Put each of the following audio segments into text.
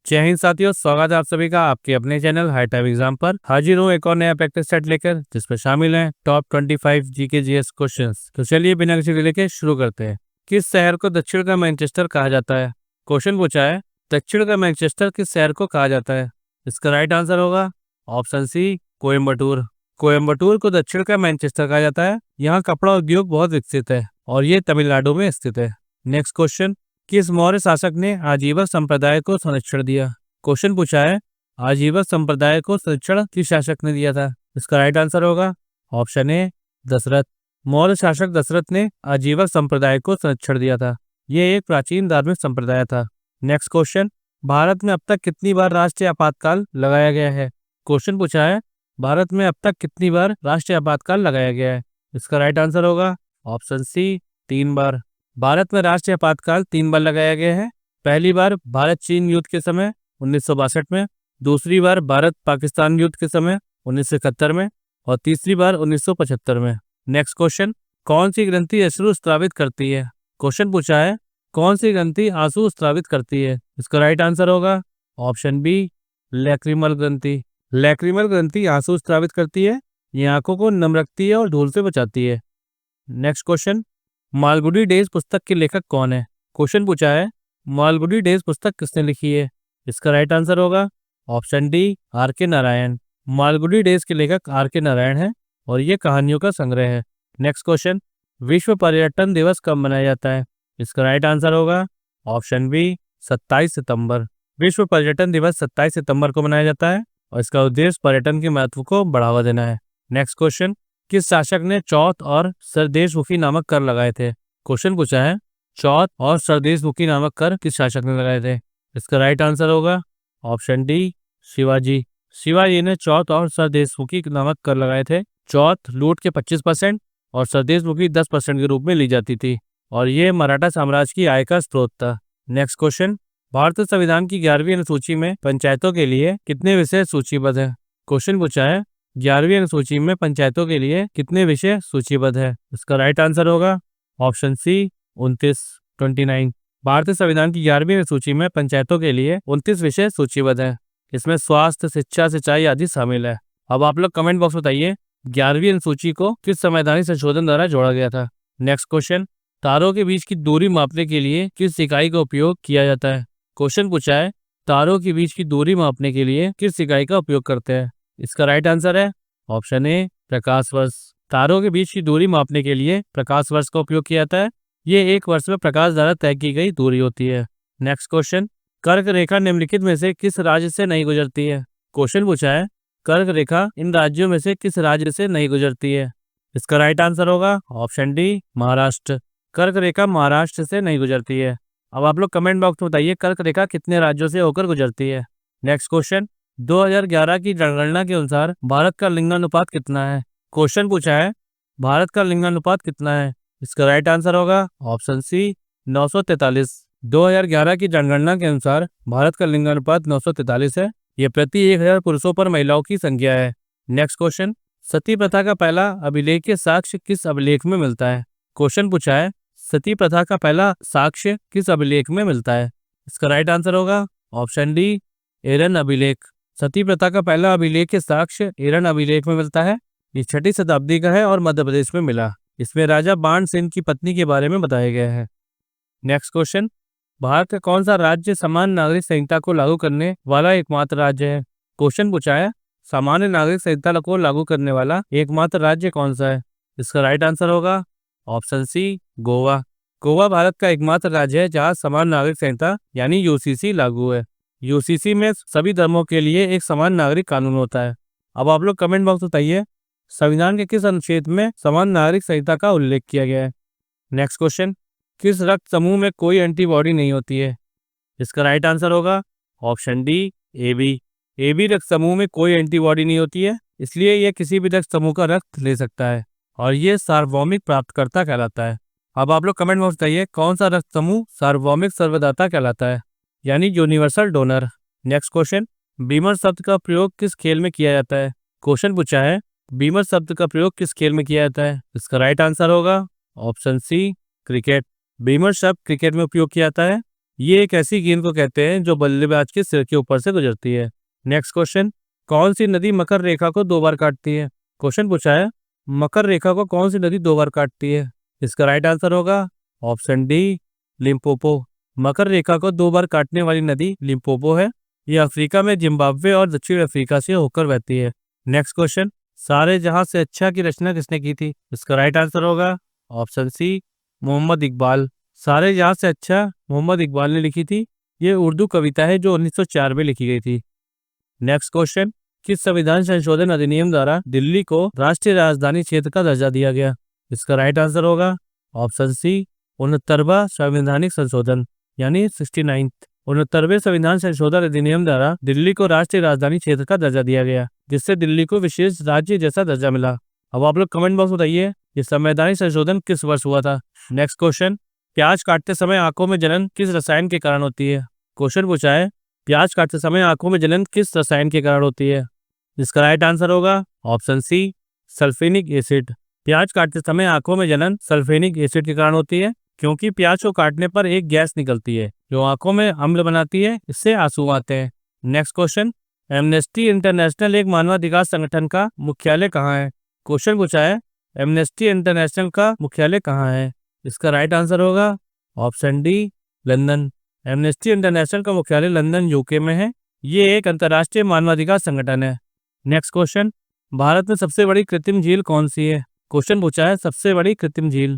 जय हिंद साथियों, स्वागत है आप सभी का आपके अपने चैनल हाई टाइप एग्जाम पर। हाजिर हूँ एक और नया प्रैक्टिस सेट लेकर, जिसमें शामिल हैं टॉप 25 जीके जीएस क्वेश्चंस। तो चलिए बिना किसी डिले के शुरू करते हैं। किस शहर को दक्षिण का मैनचेस्टर कहा जाता है? क्वेश्चन पूछा है, दक्षिण का मैनचेस्टर किस शहर को कहा जाता है? इसका राइट आंसर होगा ऑप्शन सी, कोयम्बटूर। कोयम्बटूर को दक्षिण का मैनचेस्टर कहा जाता है। यहाँ कपड़ा उद्योग बहुत विकसित है और ये तमिलनाडु में स्थित है। नेक्स्ट क्वेश्चन, किस मौर्य शासक ने आजीवन संप्रदाय को संरक्षण दिया? क्वेश्चन पूछा है, आजीवन संप्रदाय को संरक्षण किस शासक ने दिया था? इसका राइट आंसर होगा ऑप्शन ए, दशरथ। मौर्य शासक दशरथ ने आजीवन संप्रदाय को संरक्षण दिया था। यह एक प्राचीन धार्मिक संप्रदाय था। नेक्स्ट क्वेश्चन, भारत में अब तक कितनी बार राष्ट्रीय आपातकाल लगाया गया है? क्वेश्चन पूछा है, भारत में अब तक कितनी बार राष्ट्रीय आपातकाल लगाया गया है? इसका राइट आंसर होगा ऑप्शन सी, 3 बार। भारत में राष्ट्रीय आपातकाल 3 बार लगाया गया है। पहली बार भारत चीन युद्ध के समय 1962 में, दूसरी बार भारत पाकिस्तान युद्ध के समय 1971 में और तीसरी बार 1975 में। नेक्स्ट क्वेश्चन, कौन सी ग्रंथि अश्रु स्रावित करती है? क्वेश्चन पूछा है, कौन सी ग्रंथि आंसू स्रावित करती है? इसका राइट आंसर होगा ऑप्शन बी, लैक्रिमल ग्रंथि। लैक्रिमल ग्रंथि आंसू स्रावित करती है। ये आंखों को नम रखती है और धूल से बचाती है। नेक्स्ट क्वेश्चन, मालगुडी डेज पुस्तक के लेखक कौन है? क्वेश्चन पूछा है, मालगुडी डेज पुस्तक किसने लिखी है? इसका राइट आंसर होगा ऑप्शन डी, आर के नारायण। मालगुडी डेज के लेखक आर के नारायण है और ये कहानियों का संग्रह है। नेक्स्ट क्वेश्चन, विश्व पर्यटन दिवस कब मनाया जाता है? इसका राइट आंसर होगा ऑप्शन बी, 27 सितंबर। विश्व पर्यटन दिवस 27 सितंबर को मनाया जाता है और इसका उद्देश्य पर्यटन के महत्व को बढ़ावा देना है। नेक्स्ट क्वेश्चन, किस शासक ने चौथ और सरदेशमुखी नामक कर लगाए थे? क्वेश्चन पूछा है, चौथ और सरदेशमुखी नामक कर किस शासक ने लगाए थे? इसका राइट आंसर होगा ऑप्शन डी, शिवाजी। शिवाजी ने चौथ और सरदेशमुखी नामक कर लगाए थे। चौथ लूट के 25% और सरदेशमुखी 10% के रूप में ली जाती थी और ये मराठा साम्राज्य की आय का स्रोत था। नेक्स्ट क्वेश्चन, भारतीय संविधान की 11वीं अनुसूची में पंचायतों के लिए कितने विषय सूचीबद्ध है? क्वेश्चन पूछा है, 11वीं अनुसूची में पंचायतों के लिए कितने विषय सूचीबद्ध है? इसका राइट आंसर होगा ऑप्शन सी, 29। भारतीय संविधान की 11वीं अनुसूची में पंचायतों के लिए 29 विषय सूचीबद्ध है। इसमें स्वास्थ्य, शिक्षा, सिंचाई आदि शामिल है। अब आप लोग कमेंट बॉक्स बताइए, 11वीं अनुसूची को किस संवैधानिक संशोधन द्वारा जोड़ा गया था? नेक्स्ट क्वेश्चन, तारों के बीच की दूरी मापने के लिए किस इकाई का उपयोग किया जाता है? क्वेश्चन पूछा है, तारों के बीच की दूरी मापने के लिए किस इकाई का उपयोग करते हैं? इसका राइट आंसर है ऑप्शन ए, प्रकाश वर्ष। तारों के बीच की दूरी मापने के लिए प्रकाश वर्ष का उपयोग किया जाता है। ये 1 वर्ष में प्रकाश द्वारा तय की गई दूरी होती है। नेक्स्ट क्वेश्चन, कर्क रेखा निम्नलिखित में से किस राज्य से नहीं गुजरती है? क्वेश्चन पूछा है, कर्क रेखा इन राज्यों में से किस राज्य से नहीं गुजरती है? इसका राइट आंसर होगा ऑप्शन डी, महाराष्ट्र। कर्क रेखा महाराष्ट्र से नहीं गुजरती है। अब आप लोग कमेंट बॉक्स में बताइए, कर्क रेखा कितने राज्यों से होकर गुजरती है? नेक्स्ट क्वेश्चन, 2011 की जनगणना के अनुसार भारत का लिंगानुपात कितना है? क्वेश्चन पूछा है, भारत का लिंगानुपात कितना है? इसका राइट आंसर होगा ऑप्शन सी, 943। 2011 की जनगणना के अनुसार भारत का लिंगानुपात 943 है। यह प्रति 1000 पुरुषों पर महिलाओं की संख्या है। नेक्स्ट क्वेश्चन, सती प्रथा का पहला अभिलेखीय साक्ष्य किस अभिलेख में मिलता है? क्वेश्चन पूछा है, सती प्रथा का पहला साक्ष्य किस अभिलेख में मिलता है? इसका राइट आंसर होगा ऑप्शन डी, एरन अभिलेख। सती प्रथा का पहला अभिलेखीय साक्ष्य एरन अभिलेख में मिलता है। ये 6वीं शताब्दी का है और मध्य प्रदेश में मिला। इसमें राजा बाण सेन की पत्नी के बारे में बताया गया है। नेक्स्ट क्वेश्चन, भारत का कौन सा राज्य समान नागरिक संहिता को लागू करने वाला एकमात्र राज्य है? क्वेश्चन पूछा है, सामान्य नागरिक संहिता को लागू करने वाला एकमात्र राज्य कौन सा है? इसका राइट आंसर होगा ऑप्शन सी, गोवा। गोवा भारत का एकमात्र राज्य है जहाँ समान नागरिक संहिता यानी यूसीसी लागू है। यूसीसी में सभी धर्मों के लिए एक समान नागरिक कानून होता है। अब आप लोग कमेंट बॉक्स बताइए, संविधान के किस अनुच्छेद में समान नागरिक संहिता का उल्लेख किया गया है? नेक्स्ट क्वेश्चन, किस रक्त समूह में कोई एंटीबॉडी नहीं होती है? इसका राइट आंसर होगा ऑप्शन डी, एबी। एबी रक्त समूह में कोई एंटीबॉडी नहीं होती है, इसलिए यह किसी भी रक्त समूह का रक्त ले सकता है और ये सार्वभौमिक प्राप्तकर्ता कहलाता है। अब आप लोग कमेंट बॉक्स बताइए, कौन सा रक्त समूह सार्वभौमिक सर्वदाता कहलाता है यानी universal donor? Next question, Beamer शब्द का प्रयोग किस खेल में किया जाता है? क्वेश्चन पूछा है, बीमर शब्द का प्रयोग किस खेल में किया जाता है? इसका राइट आंसर होगा ऑप्शन सी, क्रिकेट। बीमर शब्द क्रिकेट में उपयोग किया जाता है। ये एक ऐसी गेंद को कहते हैं जो बल्लेबाज के सिर के ऊपर से गुजरती है। नेक्स्ट क्वेश्चन, कौन सी नदी मकर रेखा को 2 बार काटती है? क्वेश्चन पूछा है, मकर रेखा को कौन सी नदी 2 बार काटती है? इसका राइट आंसर होगा ऑप्शन डी, लिम्पोपो। मकर रेखा को 2 बार काटने वाली नदी लिम्पोपो है। ये अफ्रीका में जिम्बाब्वे और दक्षिण अफ्रीका से होकर बहती है। नेक्स्ट क्वेश्चन, सारे जहां से अच्छा की रचना किसने की थी? इसका राइट आंसर होगा ऑप्शन सी, मोहम्मद इकबाल। सारे जहां से अच्छा मोहम्मद इकबाल ने लिखी थी। ये उर्दू कविता है जो 1904 में लिखी गई थी। नेक्स्ट क्वेश्चन, किस संविधान संशोधन अधिनियम द्वारा दिल्ली को राष्ट्रीय राजधानी क्षेत्र का दर्जा दिया गया? इसका राइट आंसर होगा ऑप्शन सी, 69वां संवैधानिक संशोधन यानी 69th 69वें संविधान संशोधन अधिनियम द्वारा दिल्ली को राष्ट्रीय राजधानी क्षेत्र का दर्जा दिया गया, जिससे दिल्ली को विशेष राज्य जैसा दर्जा मिला। अब आप लोग कमेंट बॉक्स बताइए ये संवैधानिक संशोधन किस वर्ष हुआ था। नेक्स्ट क्वेश्चन, प्याज काटते समय आंखों में जलन किस रसायन के कारण होती है? क्वेश्चन पूछा है, प्याज काटते समय आंखों में जलन किस रसायन के कारण होती है? इसका राइट आंसर होगा ऑप्शन सी, सल्फेनिक एसिड। प्याज काटते समय आंखों में जलन सल्फेनिक एसिड के कारण होती है, क्योंकि प्याज को काटने पर एक गैस निकलती है जो आंखों में अम्ल बनाती है, इससे आंसू आते हैं। नेक्स्ट क्वेश्चन, एमनेस्टी इंटरनेशनल एक मानवाधिकार संगठन का मुख्यालय कहाँ है? क्वेश्चन पूछा है, एमनेस्टी इंटरनेशनल का मुख्यालय कहाँ है? इसका राइट आंसर होगा option D, London. Amnesty international का मुख्यालय लंदन यूके में है। ये एक अंतर्राष्ट्रीय मानवाधिकार संगठन है। नेक्स्ट क्वेश्चन, भारत में सबसे बड़ी कृत्रिम झील कौन सी है? क्वेश्चन पूछा है, सबसे बड़ी कृत्रिम झील।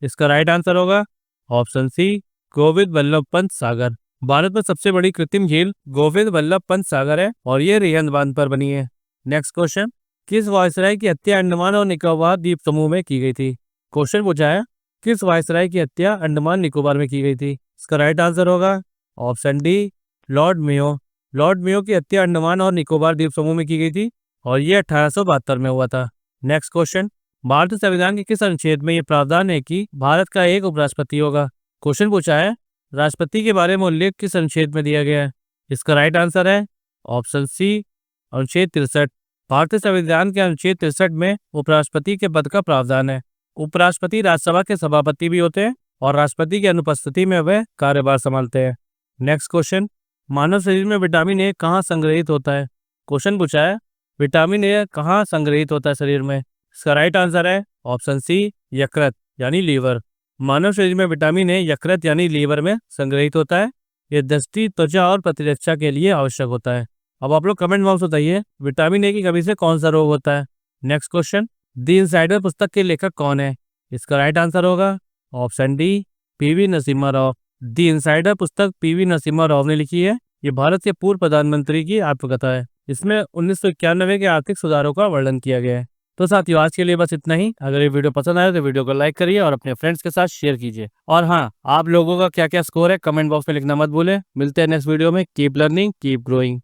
इसका राइट आंसर होगा ऑप्शन सी, गोविंद बल्लभ पंत सागर। भारत में सबसे बड़ी कृत्रिम झील गोविंद बल्लभ पंत सागर है और ये रिहंद बांध पर बनी है। नेक्स्ट क्वेश्चन, किस वायसराय की हत्या अंडमान और निकोबार द्वीप समूह में की गई थी? क्वेश्चन पूछा है, किस वायसराय की हत्या अंडमान निकोबार में की गई थी? इसका राइट आंसर होगा option D, Lord Mayo. Lord Mayo की हत्या अंडमान और निकोबार द्वीप समूह में की गई थी और ये 1872 में हुआ था। नेक्स्ट क्वेश्चन, भारतीय संविधान के किस अनुच्छेद में ये प्रावधान है कि भारत का एक उपराष्ट्रपति होगा? क्वेश्चन पूछा है, राष्ट्रपति के बारे में उल्लेख किस अनुच्छेद में दिया गया है? इसका राइट आंसर है ऑप्शन सी, अनुच्छेद 63। भारतीय संविधान के अनुच्छेद 63 में उपराष्ट्रपति के पद का प्रावधान है। उपराष्ट्रपति राज्यसभा के सभापति भी होते हैं और राष्ट्रपति की अनुपस्थिति में वह कार्यभार संभालते हैं। नेक्स्ट क्वेश्चन, मानव शरीर में विटामिन ए कहाँ संग्रहित होता है? क्वेश्चन पूछा है, विटामिन ए कहाँ संग्रहित होता है शरीर में? इसका राइट आंसर है ऑप्शन सी, यकृत यानी लीवर। मानव शरीर में विटामिन ए यकृत यानी लीवर में संग्रहित होता है। यह दृष्टि, त्वचा और प्रतिरक्षा के लिए आवश्यक होता है। अब आप लोग कमेंट बॉक्स बताइए विटामिन ए की कमी से कौन सा रोग होता है। नेक्स्ट क्वेश्चन, द इनसाइडर पुस्तक के लेखक कौन है? इसका राइट आंसर होगा option D, PV Narasimha Rao. The insider पुस्तक पीवी नरसिम्हा राव ने लिखी है। ये भारत के पूर्व प्रधानमंत्री की आत्मकथा है। इसमें 1991 के आर्थिक सुधारों का वर्णन किया गया है। तो साथियों, आज के लिए बस इतना ही। अगर ये वीडियो पसंद आया तो वीडियो को लाइक करिए और अपने फ्रेंड्स के साथ शेयर कीजिए। और हाँ, आप लोगों का क्या क्या स्कोर है कमेंट बॉक्स में लिखना मत भूलें। मिलते हैं नेक्स्ट वीडियो में। Keep learning, keep growing.